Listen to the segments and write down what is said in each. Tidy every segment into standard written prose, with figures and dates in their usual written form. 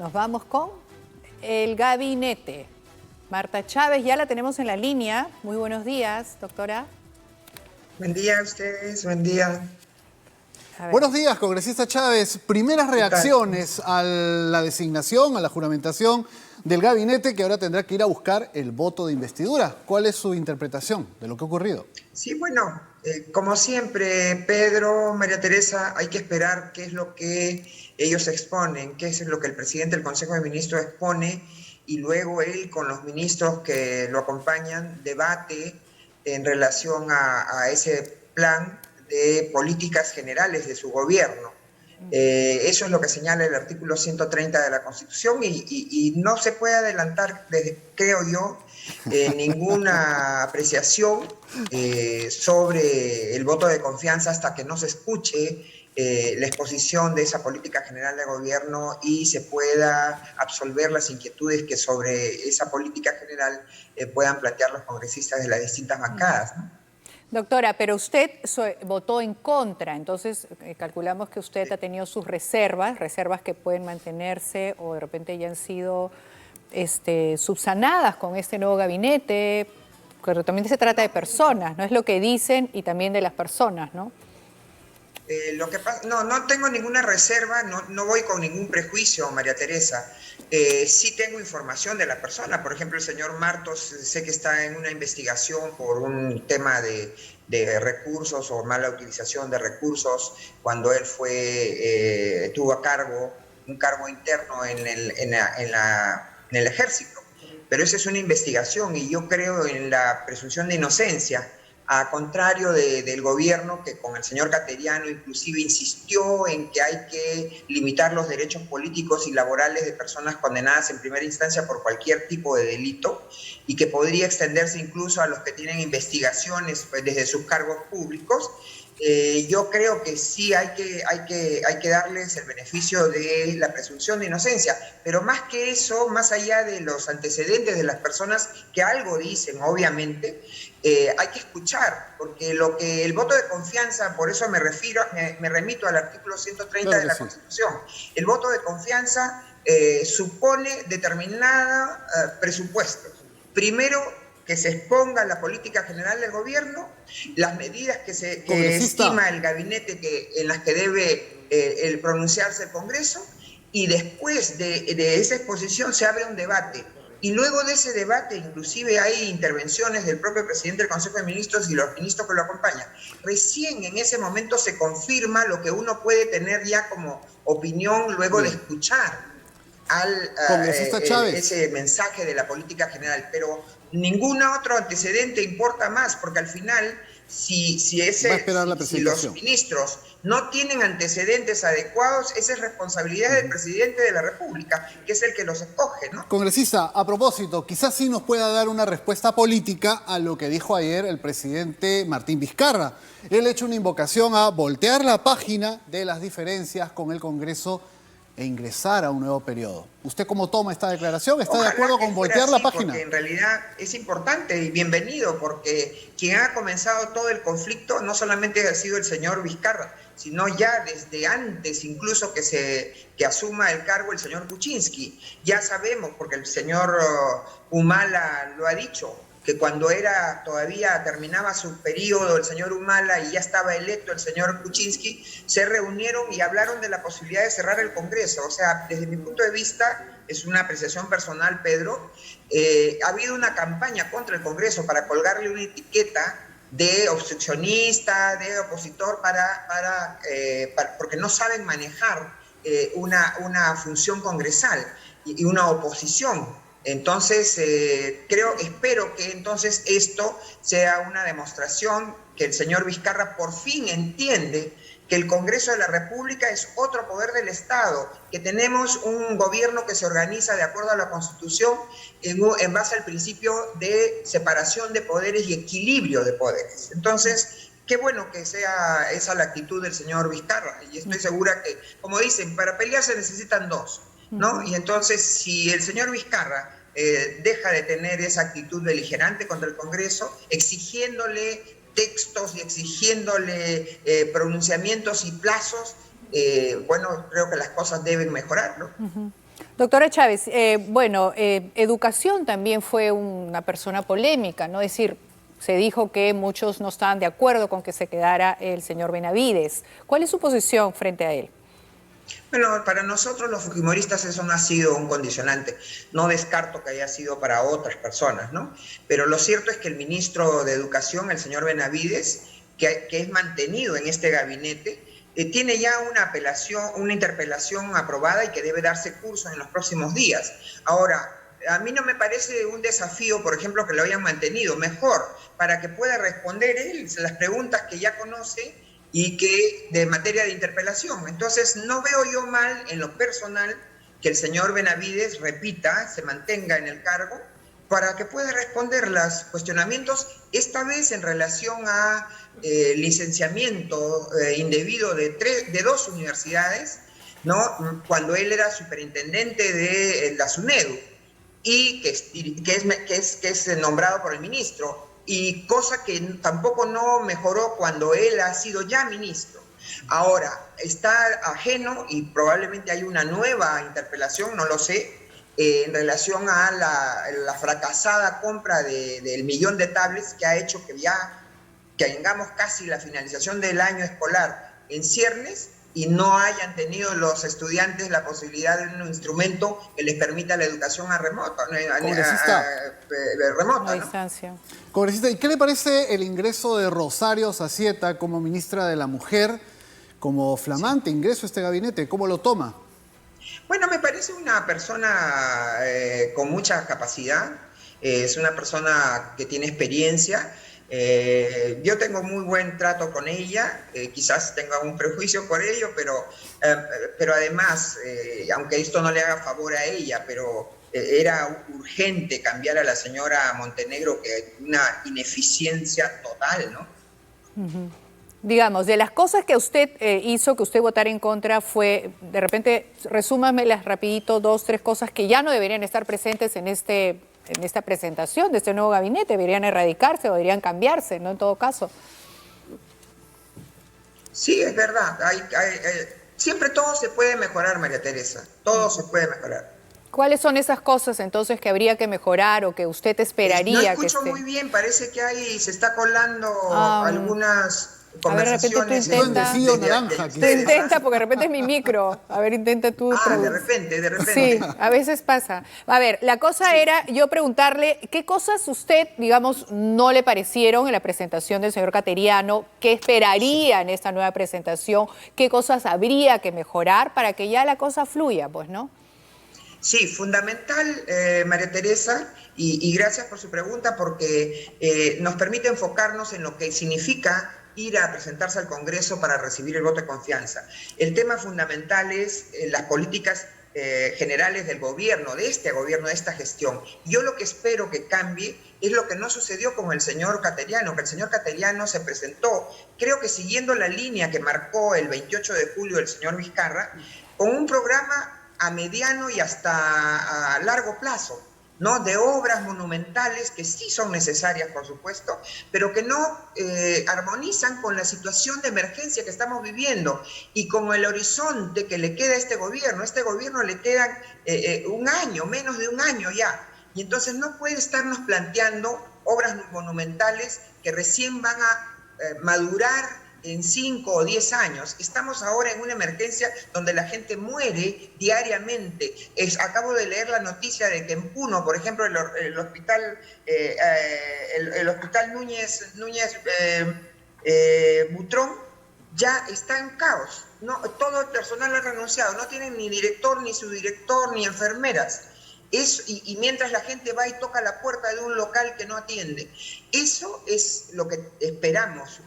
Nos vamos con el gabinete. Marta Chávez, ya la tenemos en la línea. Muy buenos días, doctora. Buen día a ustedes, buen día. Buenos días, congresista Chávez. Primeras reacciones a la designación, a la juramentación del gabinete que ahora tendrá que ir a buscar el voto de investidura. ¿Cuál es su interpretación de lo que ha ocurrido? Sí, bueno, como siempre, Pedro, María Teresa, hay que esperar qué es lo que ellos exponen, qué es lo que el presidente del Consejo de Ministros expone, y luego él con los ministros que lo acompañan debate en relación a ese plan de políticas generales de su gobierno. Eso es lo que señala el artículo 130 de la Constitución y no se puede adelantar, creo yo, ninguna apreciación sobre el voto de confianza hasta que no se escuche la exposición de esa política general de gobierno y se pueda absolver las inquietudes que sobre esa política general puedan plantear los congresistas de las distintas bancadas, ¿no? Doctora, pero usted votó en contra, entonces calculamos que usted ha tenido sus reservas que pueden mantenerse o de repente ya han sido subsanadas con este nuevo gabinete, pero también se trata de personas, ¿no? Es lo que dicen y también de las personas, ¿no? Lo que pasa, no tengo ninguna reserva, no voy con ningún prejuicio, María Teresa. Sí tengo información de la persona. Por ejemplo, el señor Martos, sé que está en una investigación por un tema de recursos o mala utilización de recursos cuando él tuvo a cargo un cargo interno en el ejército. Pero esa es una investigación y yo creo en la presunción de inocencia. A contrario del gobierno que con el señor Cateriano inclusive insistió en que hay que limitar los derechos políticos y laborales de personas condenadas en primera instancia por cualquier tipo de delito y que podría extenderse incluso a los que tienen investigaciones desde sus cargos públicos. Yo creo que sí hay que darles el beneficio de la presunción de inocencia, pero más que eso, más allá de los antecedentes de las personas que algo dicen, obviamente, hay que escuchar, porque el voto de confianza, por eso me remito al artículo 130 de la Constitución, el voto de confianza supone determinada presupuestos. Primero, que se exponga la política general del gobierno, las medidas que estima el gabinete en las que debe pronunciarse el Congreso, y después de esa exposición se abre un debate. Y luego de ese debate, inclusive hay intervenciones del propio presidente del Consejo de Ministros y los ministros que lo acompañan. Recién en ese momento se confirma lo que uno puede tener ya como opinión luego de escuchar ese mensaje de la política general, pero ningún otro antecedente importa más, porque al final, si los ministros no tienen antecedentes adecuados, esa es responsabilidad del presidente de la República, que es el que los escoge, ¿no? Congresista, a propósito, quizás sí nos pueda dar una respuesta política a lo que dijo ayer el presidente Martín Vizcarra. Él ha hecho una invocación a voltear la página de las diferencias con el Congreso e ingresar a un nuevo periodo. ¿Usted cómo toma esta declaración? ¿Está de acuerdo con voltear la página? Porque en realidad es importante y bienvenido, porque quien ha comenzado todo el conflicto no solamente ha sido el señor Vizcarra, sino ya desde antes incluso que asuma el cargo el señor Kuczynski. Ya sabemos, porque el señor Humala lo ha dicho, que cuando todavía terminaba su periodo el señor Humala y ya estaba electo el señor Kuczynski, se reunieron y hablaron de la posibilidad de cerrar el Congreso. O sea, desde mi punto de vista, es una apreciación personal, Pedro, ha habido una campaña contra el Congreso para colgarle una etiqueta de obstruccionista, de opositor, porque no saben manejar una función congresal y una oposición. Entonces, espero que entonces esto sea una demostración que el señor Vizcarra por fin entiende que el Congreso de la República es otro poder del Estado, que tenemos un gobierno que se organiza de acuerdo a la Constitución en base al principio de separación de poderes y equilibrio de poderes. Entonces, qué bueno que sea esa la actitud del señor Vizcarra, y estoy segura que, como dicen, para pelear se necesitan dos, ¿no? Y entonces, si el señor Vizcarra deja de tener esa actitud beligerante contra el Congreso, exigiéndole textos y exigiéndole pronunciamientos y plazos, bueno, creo que las cosas deben mejorar, ¿no? Doctora Chávez, educación también fue una persona polémica, ¿no? Es decir, se dijo que muchos no estaban de acuerdo con que se quedara el señor Benavides. ¿Cuál es su posición frente a él? Bueno, para nosotros los fujimoristas eso no ha sido un condicionante. No descarto que haya sido para otras personas, ¿no? Pero lo cierto es que el ministro de Educación, el señor Benavides, que es mantenido en este gabinete, tiene ya una interpelación aprobada y que debe darse curso en los próximos días. Ahora, a mí no me parece un desafío, por ejemplo, que lo hayan mantenido. Mejor, para que pueda responder él las preguntas que ya conoce y que de materia de interpelación. Entonces, no veo yo mal en lo personal que el señor Benavides repita, se mantenga en el cargo, para que pueda responder los cuestionamientos, esta vez en relación a licenciamiento indebido de 2 universidades, ¿no? Cuando él era superintendente de la SUNEDU, y que es nombrado por el ministro, y cosa que tampoco no mejoró cuando él ha sido ya ministro. Ahora, está ajeno y probablemente hay una nueva interpelación, no lo sé, en relación a la fracasada compra del 1.000.000 de tablets que ha hecho que tengamos casi la finalización del año escolar en ciernes y no hayan tenido los estudiantes la posibilidad de un instrumento que les permita la educación a remota, a distancia. Congresista, ¿y qué le parece el ingreso de Rosario Zacieta como ministra de la Mujer, como flamante ingreso a este gabinete? ¿Cómo lo toma? Bueno, me parece una persona con mucha capacidad, es una persona que tiene experiencia. Yo tengo muy buen trato con ella, quizás tenga un prejuicio por ello, pero además, aunque esto no le haga favor a ella, pero era urgente cambiar a la señora Montenegro, que una ineficiencia total, ¿no? Digamos, de las cosas que usted hizo, que usted votara en contra, fue, de repente, resúmamelas rapidito, 2, 3 cosas que ya no deberían estar presentes en esta presentación de este nuevo gabinete, deberían erradicarse o deberían cambiarse, ¿no? En todo caso. Sí, es verdad. Siempre todo se puede mejorar, María Teresa. Todo se puede mejorar. ¿Cuáles son esas cosas entonces que habría que mejorar o que usted esperaría? No escucho muy bien, parece que se está colando algunas conversaciones. A ver, de repente tú intenta, porque de repente es mi micro. A ver, intenta tú. De repente. Sí, a veces pasa. A ver, la cosa era yo preguntarle qué cosas usted, digamos, no le parecieron en la presentación del señor Cateriano, qué esperaría en esta nueva presentación, qué cosas habría que mejorar para que ya la cosa fluya, pues, ¿no? Sí, fundamental, María Teresa, y gracias por su pregunta, porque nos permite enfocarnos en lo que significa ir a presentarse al Congreso para recibir el voto de confianza. El tema fundamental es las políticas generales del gobierno, de esta gestión. Yo lo que espero que cambie es lo que no sucedió con el señor Cateriano, que el señor Cateriano se presentó, creo que siguiendo la línea que marcó el 28 de julio el señor Vizcarra, con un programa a mediano y hasta a largo plazo, ¿no? De obras monumentales que sí son necesarias, por supuesto, pero que no armonizan con la situación de emergencia que estamos viviendo y con el horizonte que le queda a este gobierno. A este gobierno le quedan un año, menos de un año ya, y entonces no puede estarnos planteando obras monumentales que recién van a madurar en 5 o 10 años. Estamos ahora en una emergencia donde la gente muere diariamente. Acabo de leer la noticia de que en Puno, por ejemplo, el hospital Núñez Butrón ya está en caos. No, todo el personal ha renunciado, no tienen ni director, ni subdirector, ni enfermeras. Y mientras la gente va y toca la puerta de un local que no atiende. Eso es lo que esperamos,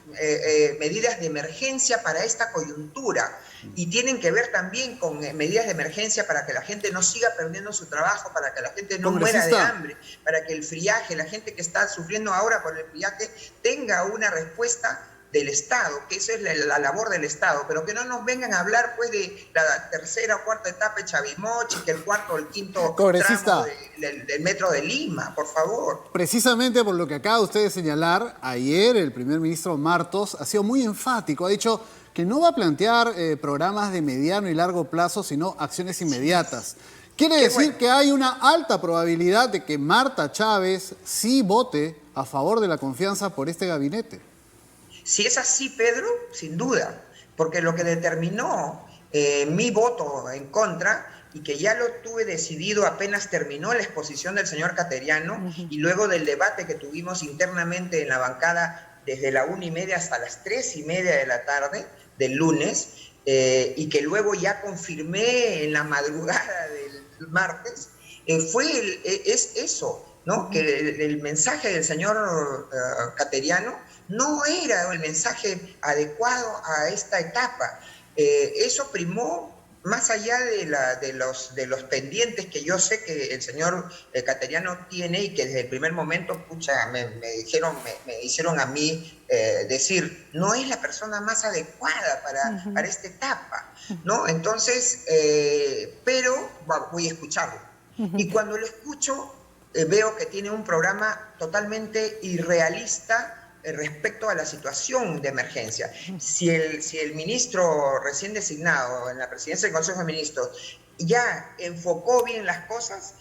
medidas de emergencia para esta coyuntura. Y tienen que ver también con medidas de emergencia para que la gente no siga perdiendo su trabajo, para que la gente no muera de hambre, para que el friaje, la gente que está sufriendo ahora por el friaje, tenga una respuesta del Estado, que esa es la labor del Estado, pero que no nos vengan a hablar pues de la tercera o cuarta etapa de Chavimochi, que el cuarto o el quinto tramo del metro de Lima, por favor. Precisamente por lo que acaba usted de señalar, ayer el primer ministro Martos ha sido muy enfático, ha dicho que no va a plantear programas de mediano y largo plazo, sino acciones inmediatas. Quiere Qué decir bueno. que hay una alta probabilidad de que Marta Chávez sí vote a favor de la confianza por este gabinete. Si es así, Pedro, sin duda, porque lo que determinó mi voto en contra, y que ya lo tuve decidido apenas terminó la exposición del señor Cateriano, y luego del debate que tuvimos internamente en la bancada desde la 1:30 hasta las 3:30 de la tarde del lunes, y que luego ya confirmé en la madrugada del martes, es eso, ¿no? Que el mensaje del señor Cateriano no era el mensaje adecuado a esta etapa. Eso primó más allá de los pendientes que yo sé que el señor Cateriano tiene, y que desde el primer momento, pucha, me hicieron a mí decir, no es la persona más adecuada para esta etapa, ¿no? Entonces, pero voy a escucharlo. Y cuando lo escucho, veo que tiene un programa totalmente irrealista respecto a la situación de emergencia. Si el ministro recién designado en la presidencia del Consejo de Ministros ya enfocó bien las cosas,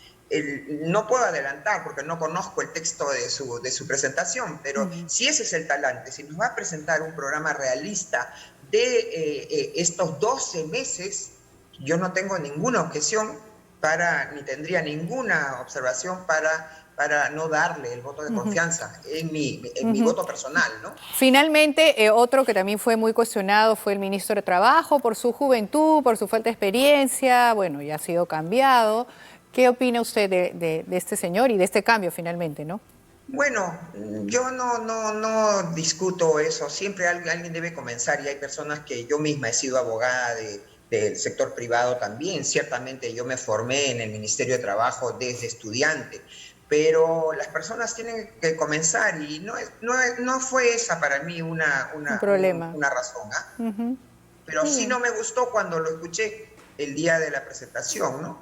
no puedo adelantar porque no conozco el texto de su presentación, pero si ese es el talante, si nos va a presentar un programa realista de estos 12 meses, yo no tengo ninguna objeción ni tendría ninguna observación para no darle el voto de confianza en mi voto personal, ¿no? Finalmente, otro que también fue muy cuestionado fue el ministro de Trabajo por su juventud, por su falta de experiencia, bueno, ya ha sido cambiado. ¿Qué opina usted de este señor y de este cambio finalmente, no? Bueno, yo no discuto eso, siempre alguien debe comenzar, y hay personas que yo misma he sido abogada del sector privado también, ciertamente yo me formé en el Ministerio de Trabajo desde estudiante, pero las personas tienen que comenzar, y no fue esa para mí una razón, ¿ah? Pero sí no me gustó cuando lo escuché el día de la presentación, ¿no?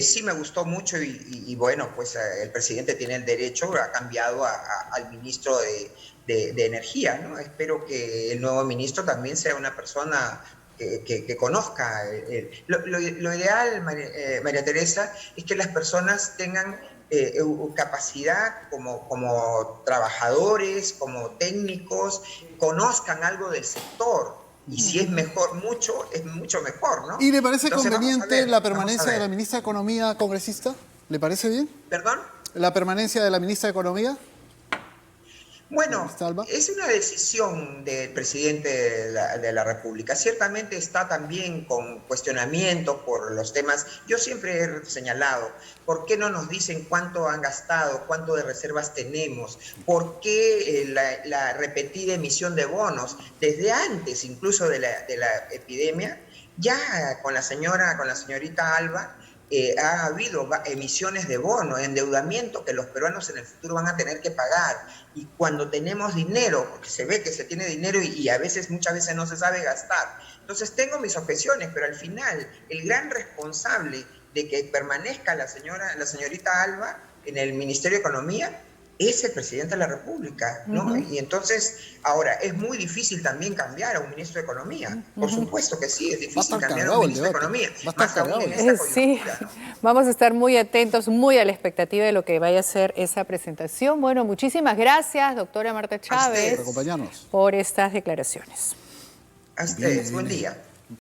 Sí me gustó mucho, y bueno, pues el presidente tiene el derecho, ha cambiado al ministro de Energía, ¿no? Espero que el nuevo ministro también sea una persona que conozca. Lo ideal, María Teresa, es que las personas tengan capacidad como trabajadores, como técnicos, conozcan algo del sector. Y si es mejor mucho, es mucho mejor, ¿no? ¿Y le parece Entonces, conveniente la permanencia de la ministra de Economía congresista? ¿Le parece bien? ¿Perdón? ¿La permanencia de la ministra de Economía? Bueno, es una decisión del presidente de la República. Ciertamente está también con cuestionamientos por los temas. Yo siempre he señalado, ¿por qué no nos dicen cuánto han gastado, cuánto de reservas tenemos? ¿Por qué la repetida emisión de bonos? Desde antes incluso de la epidemia, ya con la señorita Alba, ha habido emisiones de bonos, endeudamiento que los peruanos en el futuro van a tener que pagar. Y cuando tenemos dinero, porque se ve que se tiene dinero y muchas veces no se sabe gastar. Entonces tengo mis objeciones, pero al final el gran responsable de que permanezca la señorita Alba en el Ministerio de Economía es el presidente de la República, ¿no? Y entonces, ahora, es muy difícil también cambiar a un ministro de Economía. Por supuesto que sí, es difícil cambiar a un ministro de Economía. Más aún en esta coyuntura, ¿no? Vamos a estar muy atentos, muy a la expectativa de lo que vaya a ser esa presentación. Bueno, muchísimas gracias, doctora Marta Chávez, por acompañarnos, por estas declaraciones. A ustedes, buen día.